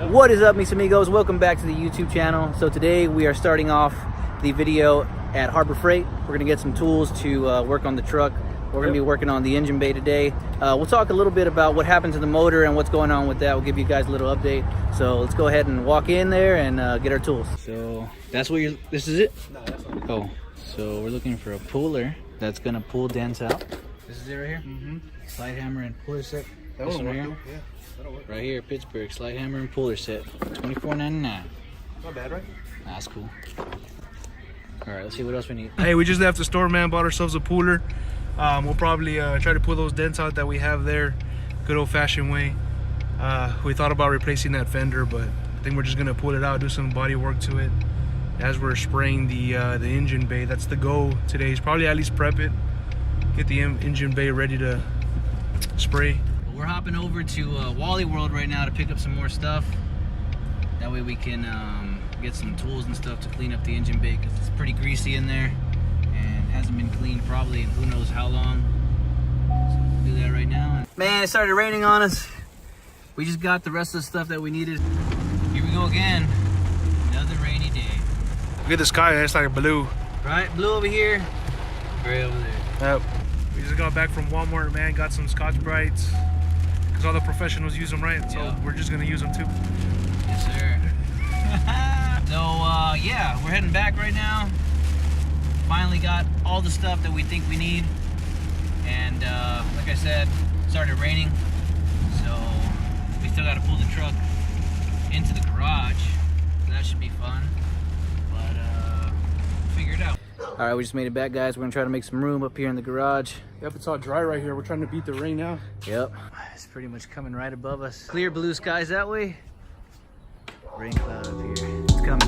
What is up, mis amigos? Welcome back to the YouTube channel. So today we are starting off the video at Harbor Freight. We're gonna get some tools to work on the truck. We're gonna be working on the engine bay today. We'll talk a little bit about what happened to the motor and what's going on with that. We'll give you guys a little update. So let's go ahead and walk in there and get our tools. So that's what this is it? No, that's not. Oh, so we're looking for a puller that's gonna pull dents out. This is it right here? Mm-hmm. Slide hammer and puller set. That This one one right work, here? yeah, that'll work. Right here, Pittsburgh, slide hammer and puller set, $24.99. Not bad, right? That's cool. All right, let's see what else we need. Hey, we just left the store, man. Bought ourselves a puller. We'll probably try to pull those dents out that we have there, good old-fashioned way. We thought about replacing that fender, but I think we're just gonna pull it out, do some body work to it as we're spraying the engine bay. That's the goal today. Is probably at least prep it, get the engine bay ready to spray. We're hopping over to Wally World right now to pick up some more stuff. That way we can get some tools and stuff to clean up the engine bay, because it's pretty greasy in there and hasn't been cleaned probably in who knows how long. So we'll do that right now. Man, it started raining on us. We just got the rest of the stuff that we needed. Here we go again. Another rainy day. Look at the sky, it's like blue. Right, blue over here, gray over there. Yep. We just got back from Walmart, man. Got some Scotch Brights, because all the professionals use them, right? So Yeah. we're just gonna use them too. Yes, sir. So, yeah, we're heading back right now. Finally got all the stuff that we think we need. And, like I said, it started raining. So, we still got to pull the truck into the garage. So that should be fun. But, we'll figure it out. All right, we just made it back, guys. We're going to try to make some room up here in the garage. Yep, it's all dry right here. We're trying to beat the rain now. Yep, it's pretty much coming right above us. Clear blue skies that way. Rain cloud up here. It's coming.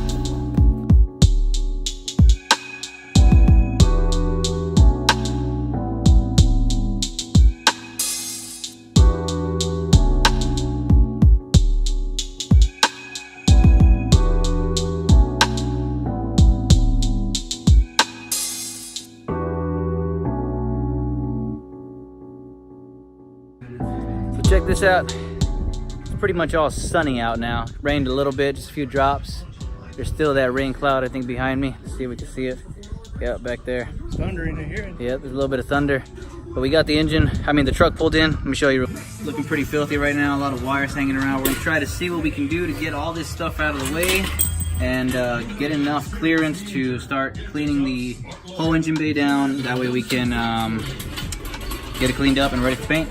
So check this out. Pretty much all sunny out now. Rained a little bit, just a few drops. There's still that rain cloud, I think, behind me. Let's see if we can see it. Yeah, back there. It's thundering in here. Yeah, there's a little bit of thunder. But we got the engine, the truck pulled in. Let me show you. Looking pretty filthy right now. A lot of wires hanging around. We're gonna try to see what we can do to get all this stuff out of the way and get enough clearance to start cleaning the whole engine bay down. That way we can get it cleaned up and ready for paint.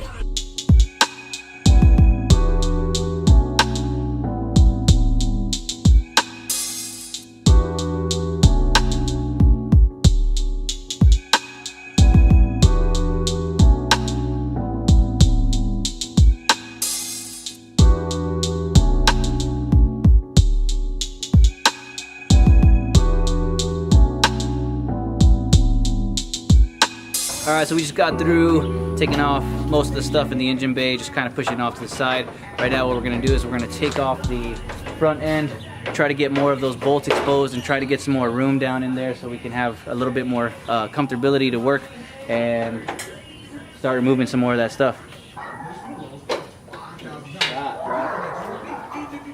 All right, so we just got through taking off most of the stuff in the engine bay, just kind of pushing it off to the side. Right now what we're gonna do is we're gonna take off the front end, try to get more of those bolts exposed and try to get some more room down in there so we can have a little bit more comfortability to work and start removing some more of that stuff.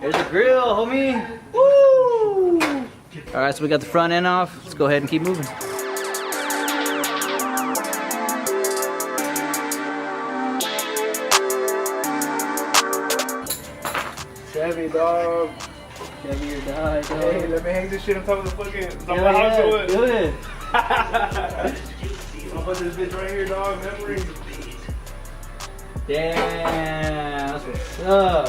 There's the grill, homie. Woo! All right, so we got the front end off. Let's go ahead and keep moving. Chevy, dog. Chevy or die, dog. Hey, let me hang this shit on top of the fucking. Yeah, yeah, do it. I'll put this bitch right here, dog. Memory. Damn, that's what's up.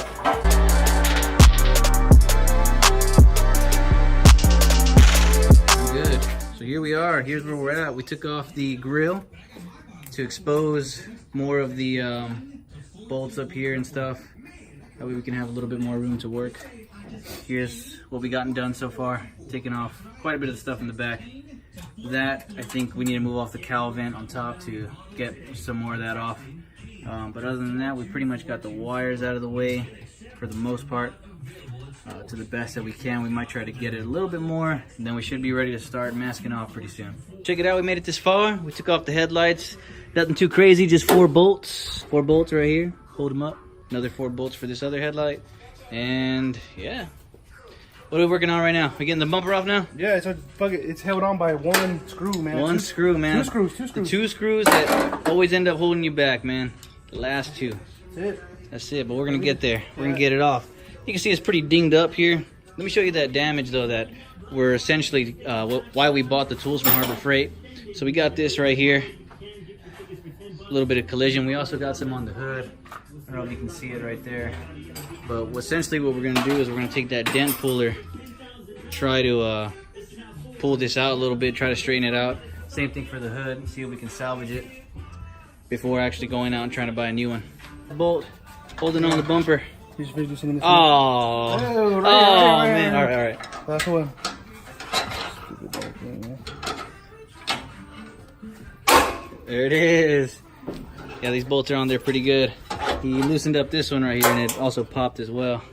Good. So here we are. Here's where we're at. We took off the grill to expose more of the bolts up here and stuff. That way we can have a little bit more room to work. Here's what we gotten done so far. Taking off quite a bit of the stuff in the back. That, I think we need to move off the cowl vent on top to get some more of that off. But other than that, we pretty much got the wires out of the way for the most part. To the best that we can. We might try to get it a little bit more, and then we should be ready to start masking off pretty soon. Check it out, we made it this far. We took off the headlights. Nothing too crazy, just 4 bolts. 4 bolts right here. Hold them up. Another 4 bolts for this other headlight. And yeah. What are we working on right now? We getting the bumper off now? Yeah, it's it's held on by one screw, man. One screw, man. Two screws. The two screws that always end up holding you back, man. The last two. That's it. That's it, but we're gonna get there. We're gonna get it off. You can see it's pretty dinged up here. Let me show you that damage though that we're essentially, why we bought the tools from Harbor Freight. So we got this right here. A little bit of collision. We also got some on the hood. I don't know if you can see it right there. But essentially what we're gonna do is we're gonna take that dent puller, try to pull this out a little bit, try to straighten it out. Same thing for the hood, see if we can salvage it before actually going out and trying to buy a new one. Bolt holding on the bumper. Oh, man. All right. Last one. There it is. Yeah, these bolts are on there pretty good. He loosened up this one right here, and it also popped as well.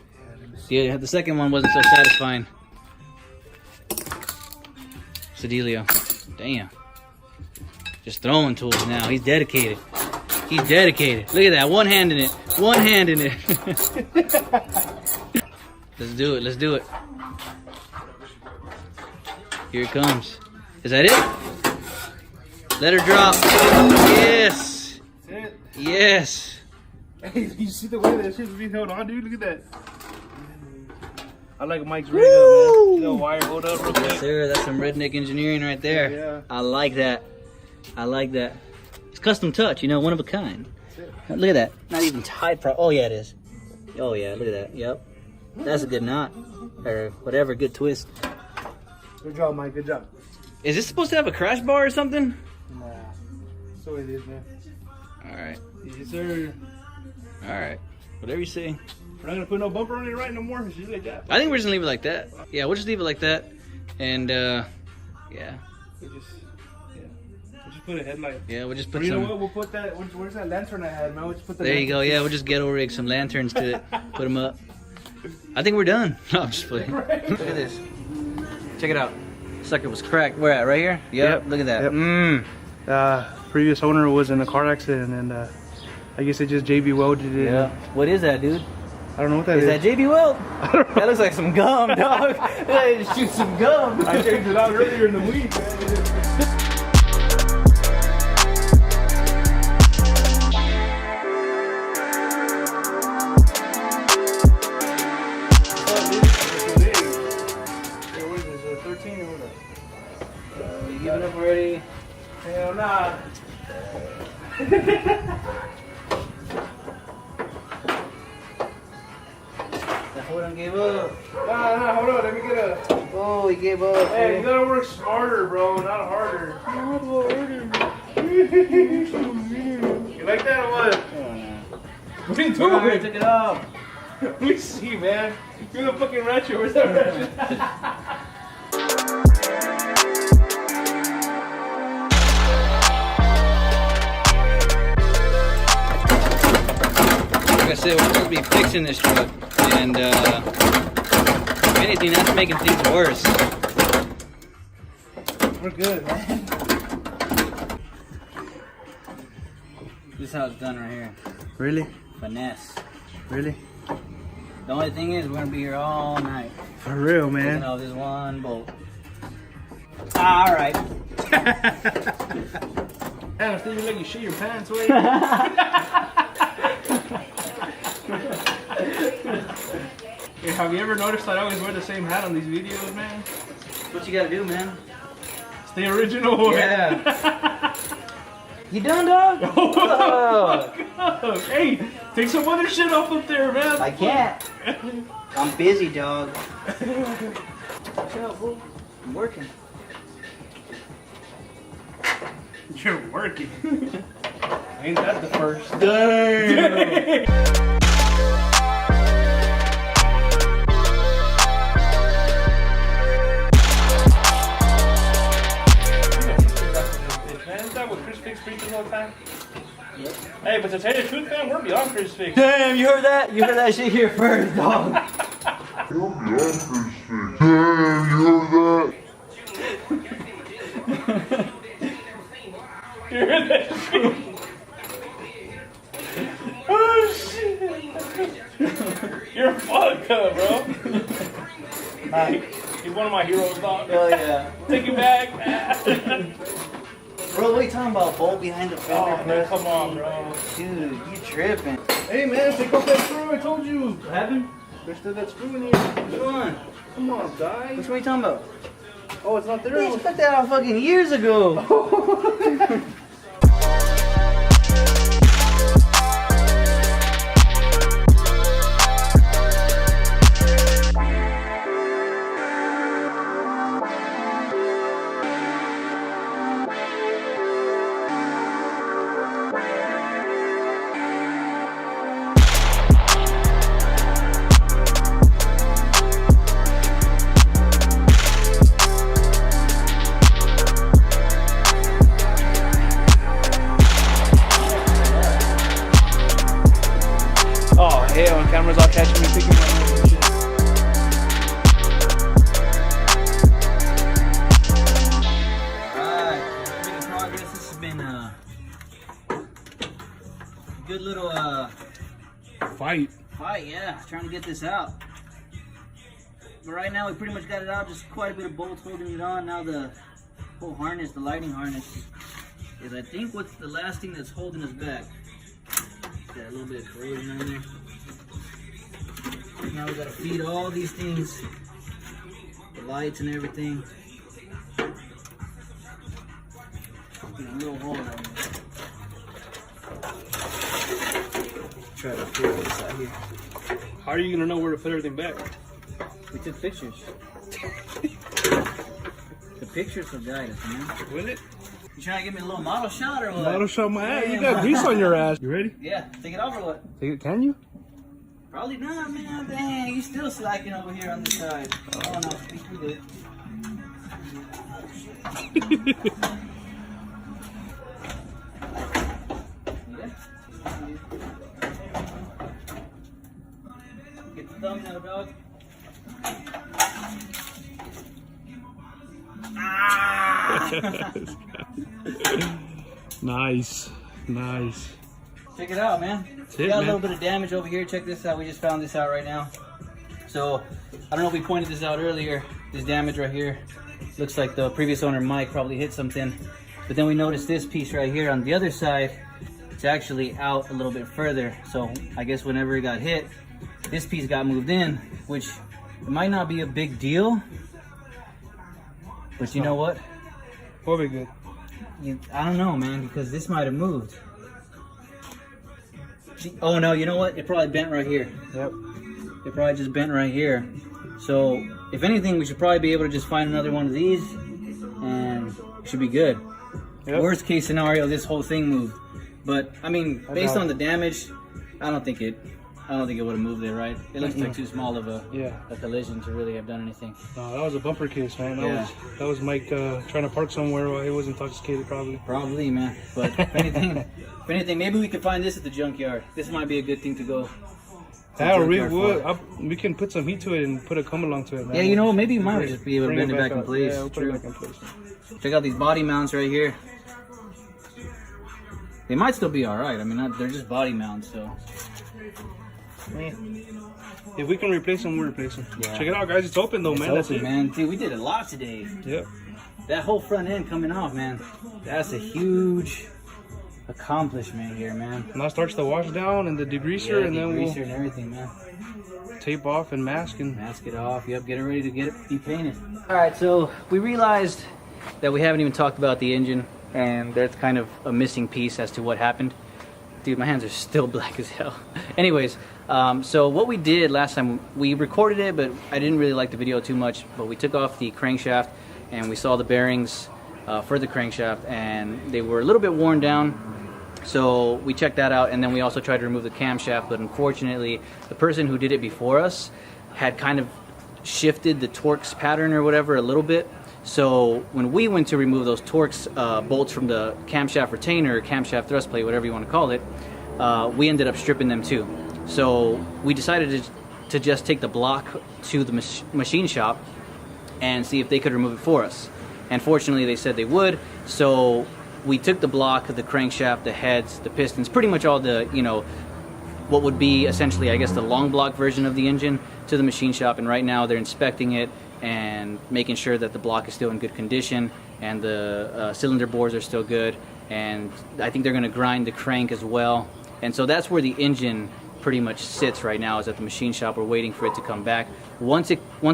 Yeah, the second one wasn't so satisfying. Sedelio. Damn. Just throwing tools now. He's dedicated. He's dedicated. Look at that. One hand in it. One hand in it. Let's do it. Let's do it. Here it comes. Is that it? Let her drop. Yes. That's it. Yes. Hey, you see the way that shit's being held on, dude? Look at that. I like Mike's rig up, man. The wire hold up real quick. Yes, sir. That's some redneck engineering right there. Yeah. I like that. I like that. It's custom touch, you know, one of a kind. Look at that. Not even tied. Oh, yeah, it is. Oh, yeah, look at that. Yep. That's a good knot. Or whatever, good twist. Good job, Mike. Good job. Is this supposed to have a crash bar or something? Nah. That's the way it is, man. All right. Yes, sir. All right. Whatever you say. We're not going to put no bumper on it right no more. It's just like that. I think we're just going to leave it like that. Yeah, we'll just leave it like that. And, yeah. We'll just put a headlight. Yeah, we'll just put Or you some... know what? We'll put that... Where's that lantern I had, man? We'll just put the There you go. Yeah, we'll just ghetto rig some lanterns to it. Put them up. I think we're done. No, I'm just playing. Look at this. Check it out. Sucker was cracked. Where at? Right here? Yep. Look at that. Yep. Previous owner was in a car accident, and I guess they just JB welded it. Yeah. What is that, dude? I don't know what that is. Is that JB Weld? That looks like some gum, dog. Hey, shoot some gum. I changed it out earlier in the week, man. You giving up already? Hell nah. That fool done gave up. Nah, hold on. Let me get a... Oh, he gave up. Hey, you gotta work smarter, bro, not harder. Not harder. You like that or what? Oh, no. What are you Oh, I doing? took it off. Let me see, man. You're the fucking ratchet. Where's that ratchet? Like I said, we're supposed to be fixing this truck, and if anything, that's making things worse. We're good, man. This is how it's done right here. Really? Finesse. Really? The only thing is, we're gonna be here all night. For real, Taking man. off this one bolt. All right. Damn, Steve, you like you shit your pants, wait. Hey, have you ever noticed that I always wear the same hat on these videos, man? What you gotta do, man? Stay original. Yeah. You done, dog? Oh. Hey, take some other shit off up there, man. I can't. I'm busy, dog. Watch out, fool. I'm working. You're working. Ain't that the first? Damn. All the time? Yep. Hey, but to tell you the truth, man, we're beyond crucifix. Damn, you heard that? You heard that shit here first, dog. Damn, you heard that? You heard that shit? Oh, shit. You're fucked. He's one of my heroes, dog. Hell yeah. Take it back. Bro, what are you talking about? Bolt behind the fender? Oh, man, come on, bro. Dude, you tripping. Hey, man, take off that screw. I told you. What happened? There's still that screw in here. Which one? Come on, guys. Which one are you talking about? Oh, it's not there. They put that out fucking years ago. Oh, hell, and cameras all catching me picking my nose and shit. Alright, making progress. This has been a good little Fight. fight, yeah. Trying to get this out. But right now we pretty much got it out, just quite a bit of bolts holding it on. Now the whole harness, the lighting harness, is I think what's the last thing that's holding us back. Got a little bit of corrosion on there. Now we gotta feed all these things, the lights and everything. In a little hole right here. Try to figure this out here. How are you gonna know where to put everything back? We took pictures. The pictures will guide us, man. Will it? You trying to give me a little model shot or what? That'll show my ass. You Damn. got grease on your ass. You ready? Yeah, take it off or what? Take it. Can you? Probably not, man. Dang, you still slacking over here on this side. Oh no, we good. Get the thumbnail, dog. Nice. Nice. Check it out, man. We it, got a man. little bit of damage over here. Check this out. We just found this out right now. So, I don't know if we pointed this out earlier. This damage right here. Looks like the previous owner, Mike, probably hit something. But then we noticed this piece right here on the other side. It's actually out a little bit further. So, I guess whenever it got hit, this piece got moved in, which it might not be a big deal. But you know what? We'll be good. I don't know, man, because this might have moved. Oh no, you know what? It probably bent right here. Yep. It probably just bent right here. So, if anything, we should probably be able to just find another one of these, and it should be good. Yep. Worst case scenario, this whole thing moved. But I mean, based on the damage, I don't think it would have moved there, right? It looks like too small of a collision to really have done anything. No, that was a bumper case, man. Yeah. That was Mike trying to park somewhere while he was intoxicated, probably. Probably, man. But if anything, maybe we could find this at the junkyard. This might be a good thing to go. Yeah, or we can put some heat to it and put a come along to it, man. Yeah, you know, maybe you might just be able to Bring bend it back in up. place. Yeah, we'll put it back in place. Check out these body mounts right here. They might still be all right. I mean, they're just body mounts, so. If we can replace them, we'll replace them. Yeah. Check it out, guys. It's open though, It's man. open, That's it. man. Dude, we did a lot today. Yep. That whole front end coming off, man. That's a huge accomplishment here, man. Now starts the wash down and the degreaser, and then degreaser we'll and everything, man. tape off and mask and. Mask it off. Yep, get it ready to get it be painted. All right, so we realized that we haven't even talked about the engine, and there's kind of a missing piece as to what happened. Dude, my hands are still black as hell. Anyways, so what we did last time, we recorded it, but I didn't really like the video too much. But we took off the crankshaft, and we saw the bearings for the crankshaft, and they were a little bit worn down. So we checked that out, and then we also tried to remove the camshaft, but unfortunately, the person who did it before us had kind of shifted the Torx pattern or whatever a little bit. So when we went to remove those Torx bolts from the camshaft retainer, camshaft thrust plate, whatever you want to call it, we ended up stripping them too. So we decided to just take the block to the machine shop and see if they could remove it for us. And fortunately they said they would, so we took the block, the crankshaft, the heads, the pistons, pretty much all the, you know, what would be essentially, I guess, the long block version of the engine. to the machine shop, and right now they're inspecting it and making sure that the block is still in good condition and the cylinder bores are still good, and I think they're going to grind the crank as well. And so that's where the engine pretty much sits right now, is at the machine shop. We're waiting for it to come back. Once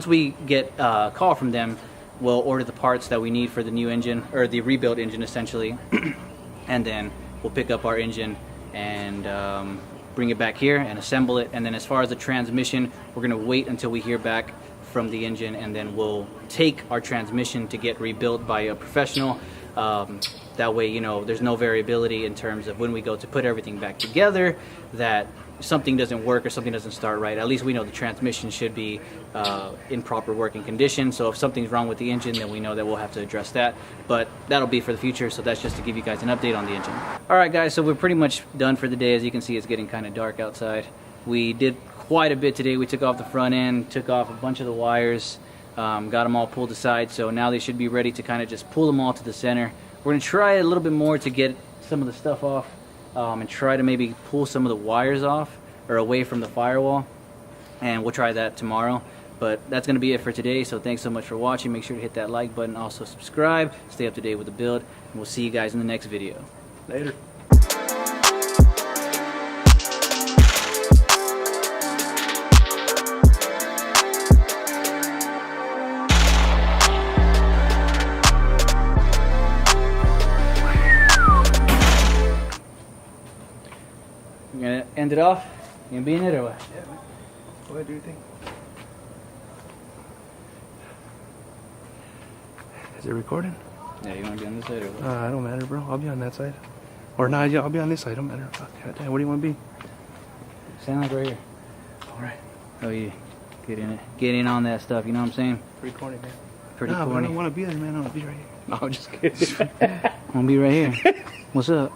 we get a call from them, we'll order the parts that we need for the new engine, or the rebuilt engine essentially, and then we'll pick up our engine and bring it back here and assemble it. And then as far as the transmission, we're going to wait until we hear back from the engine, and then we'll take our transmission to get rebuilt by a professional. That way, you know, there's no variability in terms of when we go to put everything back together, that something doesn't work or something doesn't start right. At least we know the transmission should be in proper working condition. So if something's wrong with the engine, then we know that we'll have to address that. But that'll be for the future, so that's just to give you guys an update on the engine. Alright guys, so we're pretty much done for the day. As you can see, it's getting kind of dark outside. We did quite a bit today. We took off the front end, took off a bunch of the wires, got them all pulled aside, so now they should be ready to kind of just pull them all to the center. We're going to try a little bit more to get some of the stuff off, and try to maybe pull some of the wires off or away from the firewall, and we'll try that tomorrow. But that's going to be it for today, so thanks so much for watching. Make sure to hit that like button, also subscribe, stay up to date with the build, and we'll see you guys in the next video. Later. You gonna end it off? You gonna be in it or what? Yeah, man. Go ahead, do your thing. Is it recording? Yeah, you wanna be on this side or what? I don't matter, bro. I'll be on that side. Or nah, yeah, I'll be on this side. Don't matter. Fuck, goddamn, what do you want to be? Sound like right here. All right. Oh yeah, get in it. Get in on that stuff, you know what I'm saying? Pretty corny, man. Pretty But I corny. don't want to be there, man. I want to be right here. No, I'm just kidding. I'm gonna be right here. What's up?